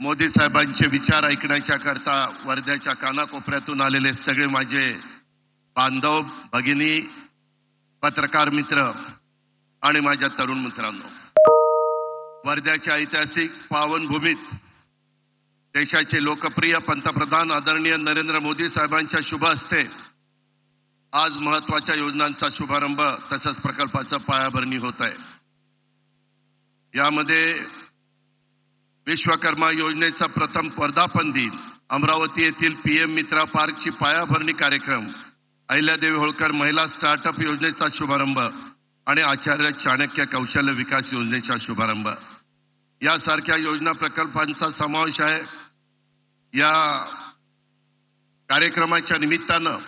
मोदी साहेबांचे विचार ऐकण्याच्या करता वर्ध्याच्या कानाकोपऱ्यातून आलेले सगळे माझे बांधव भगिनी पत्रकार मित्र आणि माझ्या तरुण मित्रांनो, वर्ध्याच्या ऐतिहासिक पावनभूमीत देशाचे लोकप्रिय पंतप्रधान आदरणीय नरेंद्र मोदी साहेबांच्या शुभ हस्ते आज महत्त्वाच्या योजनांचा शुभारंभ तसंच प्रकल्पाचं पायाभरणी होत आहे। यामध्ये विश्वकर्मा योजनेचा प्रथम वर्धापन दिन, अमरावती येथील पीएम मित्रा पार्कची पायाभरणी कार्यक्रम, अहिल्यादेवी होळकर महिला स्टार्टअप योजनेचा शुभारंभ आणि आचार्य चाणक्य कौशल्य विकास योजनेचा शुभारंभ यासारख्या योजना प्रकल्पांचा समावेश आहे। या कार्यक्रमाच्या निमित्तानं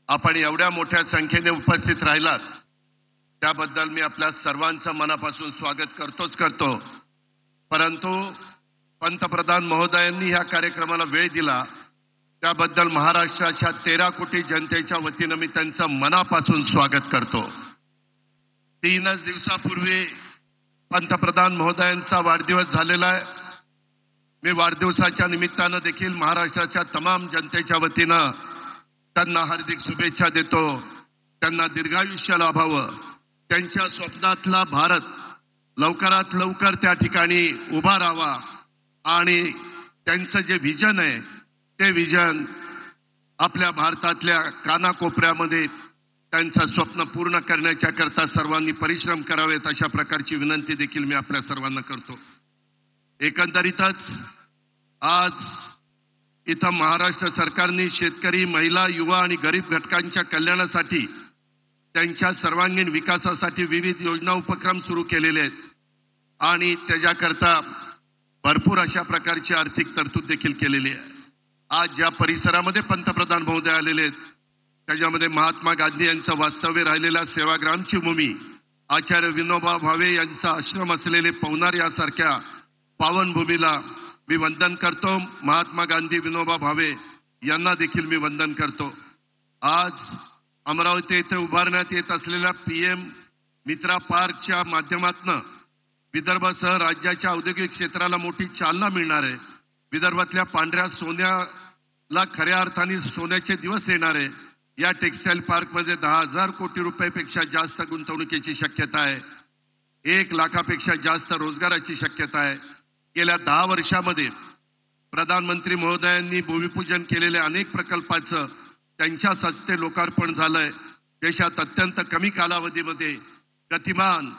आपण एवढ्या मोठ्या संख्येने उपस्थित राहिलात त्याबद्दल मी आपल्या सर्वांचं मनापासून स्वागत करतो। परंतु पंतप्रधान महोदयांनी या कार्यक्रमाला वेळ दिला त्याबद्दल महाराष्ट्राच्या 13 कोटी जनतेच्या वतीनं मी त्यांचं मनापासून स्वागत करतो। 3 दिवसापूर्वी पंतप्रधान महोदयांचा वाढदिवस झालेला आहे। मी वाढदिवसाच्या निमित्तानं देखील महाराष्ट्राच्या तमाम जनतेच्या वतीनं त्यांना हार्दिक शुभेच्छा देतो। त्यांना दीर्घायुष्य लाभावं, त्यांच्या स्वप्नातला भारत लवकरात लवकर त्या ठिकाणी उभा राहावा आणि त्यांचं जे विजन आहे ते विजन आपल्या भारतातल्या कानाकोपऱ्यामध्ये त्यांचं स्वप्न पूर्ण करण्याच्या करता सर्वांनी परिश्रम करावेत अशा प्रकारची विनंती देखील मी आपल्या सर्वांना करतो। एकंदरीतच आज इथं महाराष्ट्र सरकारने शेतकरी, महिला, युवा आणि गरीब घटकांच्या कल्याणासाठी त्यांच्या सर्वांगीण विकासासाठी विविध योजना उपक्रम सुरू केलेले आहेत आणि त्याच्याकरता भरपूर अशा प्रकारची आर्थिक तरतूद देखील केलेली आहे। आज ज्या परिसरामध्ये पंतप्रधान महोदय आलेले आहेत त्याच्यामध्ये महात्मा गांधी यांचं वास्तव्य राहिलेल्या सेवाग्रामची भूमी, आचार्य विनोबा भावे यांचा आश्रम असलेले पवनार यासारख्या पावनभूमीला मी वंदन करतो। महात्मा गांधी, विनोबा भावे यांना देखील मी वंदन करतो। आज अमरावती येथे उभारण्यात येत असलेल्या पीएम मित्रा पार्कच्या माध्यमातून विदर्भासह राज्याच्या औद्योगिक क्षेत्राला मोठी चालना मिळणार आहे। विदर्भातल्या पांढऱ्या सोन्याला खऱ्या अर्थाने सोन्याचे दिवस येणार आहे। या टेक्सटाईल पार्कमध्ये 10,000 कोटी रुपयापेक्षा जास्त गुंतवणुकीची शक्यता आहे। 1 लाखापेक्षा जास्त रोजगाराची शक्यता आहे। गेल्या 10 वर्षामध्ये प्रधानमंत्री महोदयांनी भूमिपूजन केलेल्या अनेक प्रकल्पांचं त्यांच्याच हस्ते लोकार्पण झालंय। देशात अत्यंत कमी कालावधीमध्ये गतिमान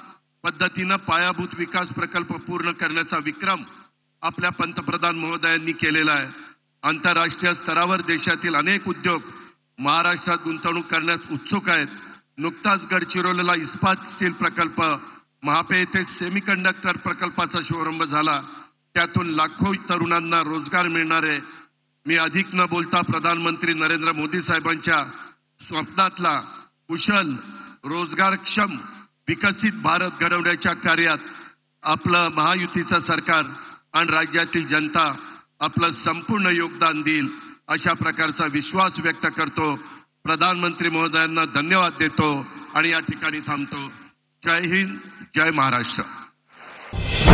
पद्धतीनं पायाभूत विकास प्रकल्प पूर्ण करण्याचा विक्रम आपल्या पंतप्रधान महोदयांनी केलेला आहे। आंतरराष्ट्रीय स्तरावर देशातील अनेक उद्योग महाराष्ट्रात गुंतवणूक करण्यास उत्सुक आहेत। नुकताच गडचिरोलीला इस्पात स्टील प्रकल्प, महापे येथे सेमीकंडक्टर प्रकल्पाचा शुभारंभ झाला, त्यातून लाखो तरुणांना रोजगार मिळणार आहे। मी अधिक न बोलता प्रधानमंत्री नरेंद्र मोदी साहेबांच्या स्वप्नातला कुशल, रोजगारक्षम, विकसित भारत घडवण्याच्या कार्यात आपलं महायुतीचं सरकार आणि राज्यातील जनता आपलं संपूर्ण योगदान देईल अशा प्रकारचा विश्वास व्यक्त करतो। प्रधानमंत्री महोदयांना धन्यवाद देतो आणि या ठिकाणी थांबतो। जय हिंद, जय महाराष्ट्र।